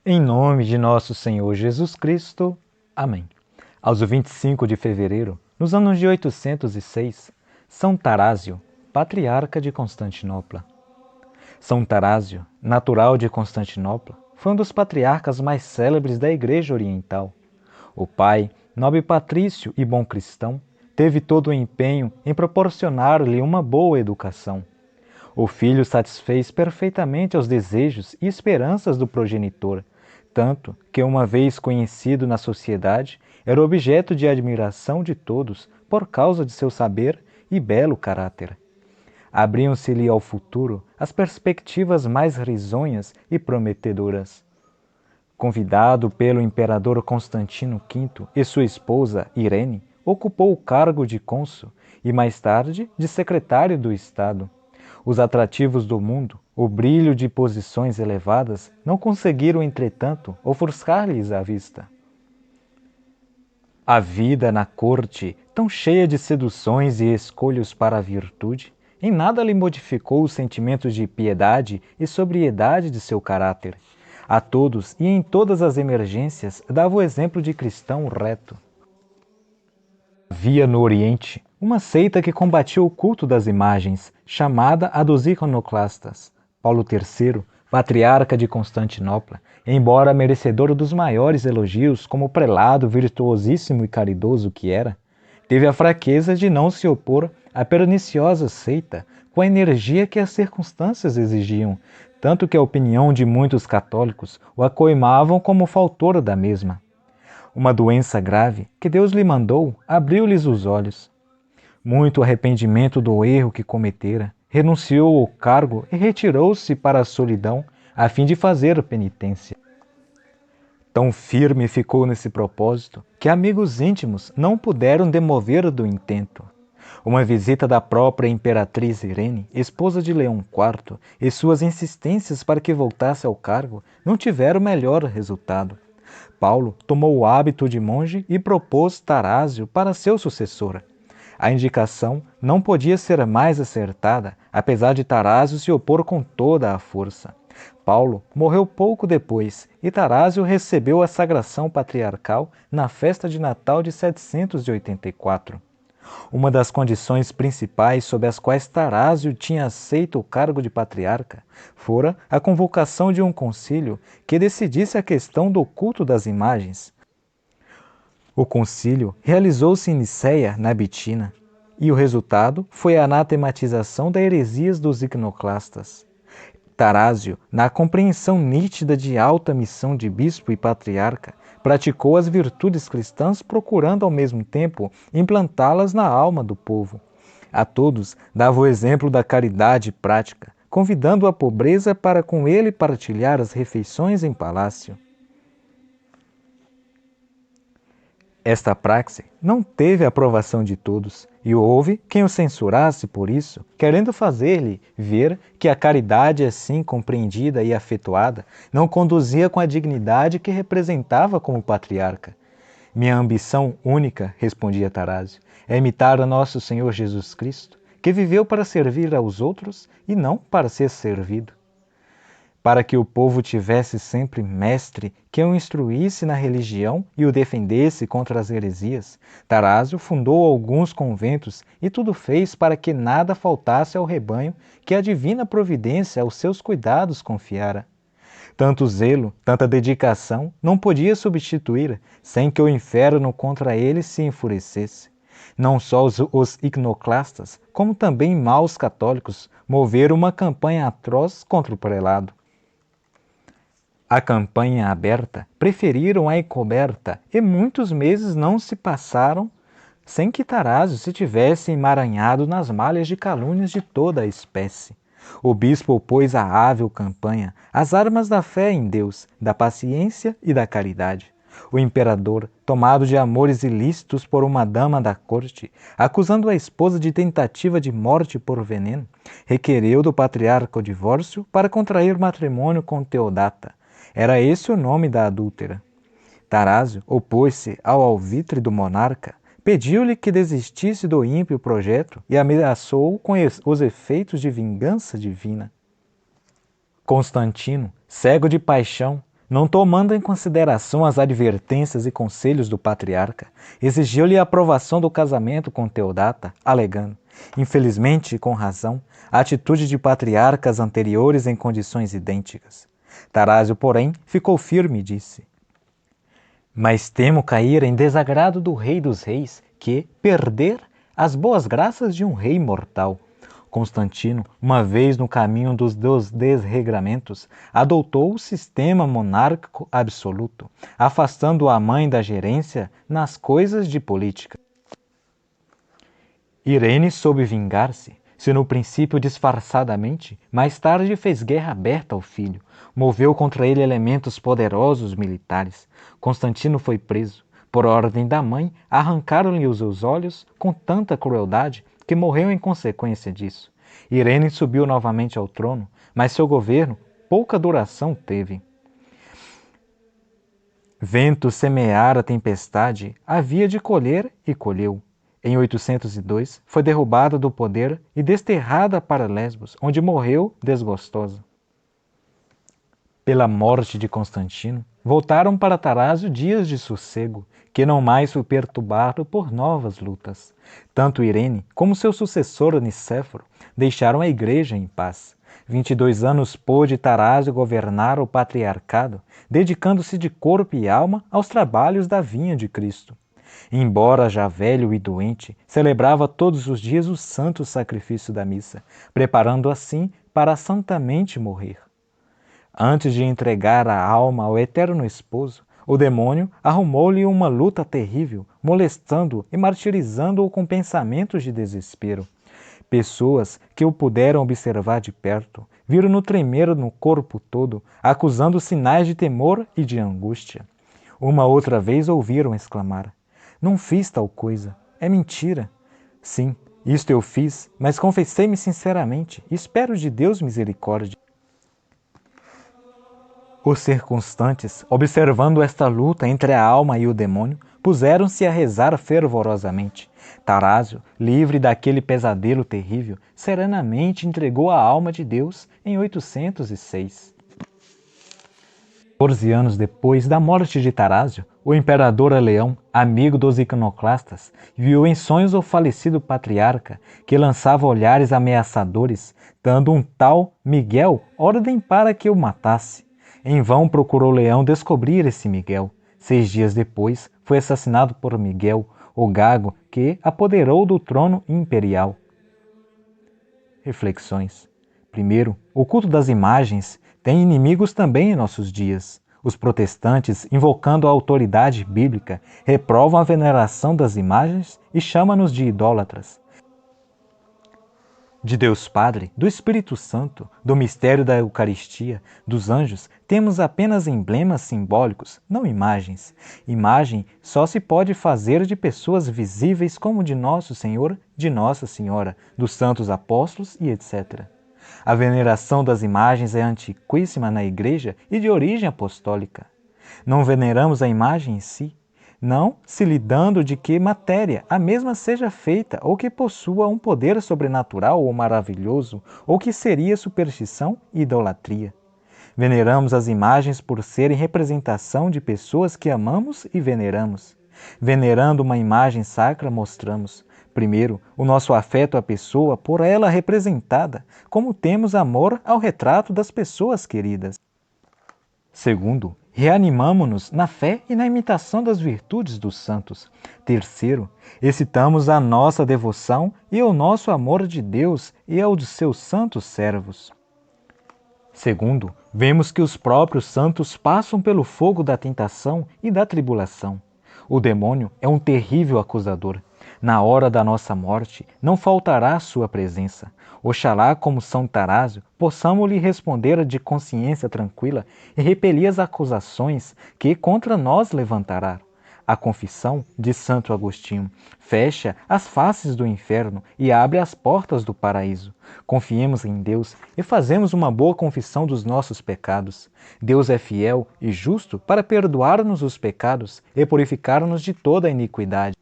Em nome de nosso Senhor Jesus Cristo. Amém. Aos 25 de fevereiro, nos anos de 806, São Tarásio, patriarca de Constantinopla. São Tarásio, natural de Constantinopla, foi um dos patriarcas mais célebres da Igreja Oriental. O pai, nobre patrício e bom cristão, teve todo o empenho em proporcionar-lhe uma boa educação. O filho satisfez perfeitamente aos desejos e esperanças do progenitor, tanto que, uma vez conhecido na sociedade, era objeto de admiração de todos por causa de seu saber e belo caráter. Abriam-se-lhe ao futuro as perspectivas mais risonhas e prometedoras. Convidado pelo imperador Constantino V e sua esposa Irene, ocupou o cargo de cônsul e mais tarde de secretário do Estado. Os atrativos do mundo, o brilho de posições elevadas, não conseguiram, entretanto, ofuscar-lhes a vista. A vida na corte, tão cheia de seduções e escolhos para a virtude, em nada lhe modificou os sentimentos de piedade e sobriedade de seu caráter. A todos e em todas as emergências dava o exemplo de cristão reto. Havia no Oriente uma seita que combatia o culto das imagens, chamada a dos iconoclastas. Paulo III, patriarca de Constantinopla, embora merecedor dos maiores elogios como prelado virtuosíssimo e caridoso que era, teve a fraqueza de não se opor à perniciosa seita com a energia que as circunstâncias exigiam, tanto que a opinião de muitos católicos o acoimavam como faltor da mesma. Uma doença grave que Deus lhe mandou abriu-lhes os olhos. Muito arrependimento do erro que cometera, renunciou ao cargo e retirou-se para a solidão a fim de fazer penitência. Tão firme ficou nesse propósito que amigos íntimos não puderam demover do intento. Uma visita da própria imperatriz Irene, esposa de Leão IV, e suas insistências para que voltasse ao cargo não tiveram melhor resultado. Paulo tomou o hábito de monge e propôs Tarásio para seu sucessor. A indicação não podia ser mais acertada, apesar de Tarásio se opor com toda a força. Paulo morreu pouco depois e Tarásio recebeu a sagração patriarcal na festa de Natal de 784. Uma das condições principais sob as quais Tarásio tinha aceito o cargo de patriarca fora a convocação de um concílio que decidisse a questão do culto das imagens. O concílio realizou-se em Niceia, na Bitínia, e o resultado foi a anatematização da heresias dos iconoclastas. Tarásio, na compreensão nítida de alta missão de bispo e patriarca, praticou as virtudes cristãs procurando ao mesmo tempo implantá-las na alma do povo. A todos dava o exemplo da caridade prática, convidando a pobreza para com ele partilhar as refeições em palácio. Esta praxe não teve a aprovação de todos, e houve quem o censurasse por isso, querendo fazer-lhe ver que a caridade assim compreendida e afetuada não conduzia com a dignidade que representava como patriarca. Minha ambição única, respondia Tarásio, é imitar a nosso Senhor Jesus Cristo, que viveu para servir aos outros e não para ser servido. Para que o povo tivesse sempre mestre que o instruísse na religião e o defendesse contra as heresias, Tarásio fundou alguns conventos e tudo fez para que nada faltasse ao rebanho que a divina providência aos seus cuidados confiara. Tanto zelo, tanta dedicação não podia substituir sem que o inferno contra ele se enfurecesse. Não só os iconoclastas, como também maus católicos moveram uma campanha atroz contra o prelado. A campanha aberta preferiram a encoberta e muitos meses não se passaram sem que Tarásio se tivesse emaranhado nas malhas de calúnias de toda a espécie. O bispo opôs à hábil campanha as armas da fé em Deus, da paciência e da caridade. O imperador, tomado de amores ilícitos por uma dama da corte, acusando a esposa de tentativa de morte por veneno, requereu do patriarca o divórcio para contrair matrimônio com Teodata. Era esse o nome da adúltera. Tarásio opôs-se ao alvitre do monarca, pediu-lhe que desistisse do ímpio projeto e ameaçou-o com os efeitos de vingança divina. Constantino, cego de paixão, não tomando em consideração as advertências e conselhos do patriarca, exigiu-lhe a aprovação do casamento com Teodata, alegando, infelizmente e com razão, a atitude de patriarcas anteriores em condições idênticas. Tarásio, porém, ficou firme e disse: mas temo cair em desagrado do Rei dos Reis, que perder as boas graças de um rei mortal. Constantino, uma vez no caminho dos desregramentos, adotou o sistema monárquico absoluto, afastando a mãe da gerência nas coisas de política. Irene soube vingar-se, se no princípio disfarçadamente, mais tarde fez guerra aberta ao filho, moveu contra ele elementos poderosos militares. Constantino foi preso. Por ordem da mãe, arrancaram-lhe os olhos com tanta crueldade que morreu em consequência disso. Irene subiu novamente ao trono, mas seu governo pouca duração teve. Vento semeara a tempestade, havia de colher e colheu. Em 802, foi derrubada do poder e desterrada para Lesbos, onde morreu desgostosa. Pela morte de Constantino, voltaram para Tarásio dias de sossego, que não mais foi perturbado por novas lutas. Tanto Irene como seu sucessor Nicéforo deixaram a igreja em paz. 22 anos pôde Tarásio governar o patriarcado, dedicando-se de corpo e alma aos trabalhos da vinha de Cristo. Embora já velho e doente, celebrava todos os dias o santo sacrifício da missa, preparando assim para santamente morrer. Antes de entregar a alma ao eterno esposo, o demônio arrumou-lhe uma luta terrível, molestando-o e martirizando-o com pensamentos de desespero. Pessoas que o puderam observar de perto, viram-no tremer no corpo todo, acusando sinais de temor e de angústia. Uma outra vez ouviram exclamar: não fiz tal coisa, é mentira. Sim, isto eu fiz, mas confessei-me sinceramente e espero de Deus misericórdia. Os circunstantes, observando esta luta entre a alma e o demônio, puseram-se a rezar fervorosamente. Tarásio, livre daquele pesadelo terrível, serenamente entregou a alma de Deus em 806. 14 anos depois da morte de Tarásio, o imperador Leão, amigo dos iconoclastas, viu em sonhos o falecido patriarca, que lançava olhares ameaçadores, dando um tal Miguel ordem para que o matasse. Em vão procurou Leão descobrir esse Miguel. 6 dias depois, foi assassinado por Miguel, o gago que apoderou do trono imperial. Reflexões. Primeiro, o culto das imagens tem inimigos também em nossos dias. Os protestantes, invocando a autoridade bíblica, reprovam a veneração das imagens e chamam-nos de idólatras. De Deus Padre, do Espírito Santo, do mistério da Eucaristia, dos anjos, temos apenas emblemas simbólicos, não imagens. Imagem só se pode fazer de pessoas visíveis como de Nosso Senhor, de Nossa Senhora, dos santos apóstolos e etc. A veneração das imagens é antiquíssima na Igreja e de origem apostólica. Não veneramos a imagem em si, não se lhe dando de que matéria a mesma seja feita ou que possua um poder sobrenatural ou maravilhoso, ou que seria superstição e idolatria. Veneramos as imagens por serem representação de pessoas que amamos e veneramos. Venerando uma imagem sacra, mostramos, primeiro, o nosso afeto à pessoa por ela representada, como temos amor ao retrato das pessoas queridas. Segundo, reanimamo-nos na fé e na imitação das virtudes dos santos. Terceiro, excitamos a nossa devoção e o nosso amor de Deus e ao de seus santos servos. Segundo, vemos que os próprios santos passam pelo fogo da tentação e da tribulação. O demônio é um terrível acusador. Na hora da nossa morte, não faltará a sua presença. Oxalá, como São Tarásio, possamos-lhe responder de consciência tranquila e repelir as acusações que contra nós levantará. A confissão, de Santo Agostinho, fecha as faces do inferno e abre as portas do paraíso. Confiemos em Deus e fazemos uma boa confissão dos nossos pecados. Deus é fiel e justo para perdoar-nos os pecados e purificar-nos de toda a iniquidade.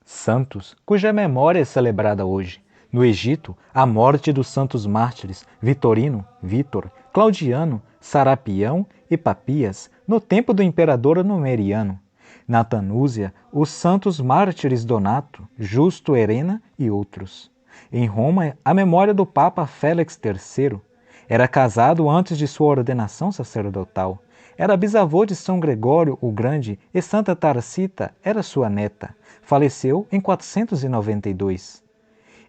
Santos, cuja memória é celebrada hoje. No Egito, a morte dos santos mártires Vitorino, Vítor, Claudiano, Sarapião e Papias, no tempo do imperador Numeriano. Na Tanúzia, os santos mártires Donato, Justo, Herena e outros. Em Roma, a memória do Papa Félix III. Era casado antes de sua ordenação sacerdotal. Era bisavô de São Gregório o Grande e Santa Tarsita era sua neta. Faleceu em 492.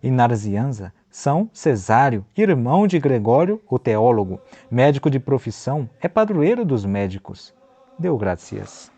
Em Narzianza, São Cesário, irmão de Gregório, o teólogo, médico de profissão, é padroeiro dos médicos. Deu graças.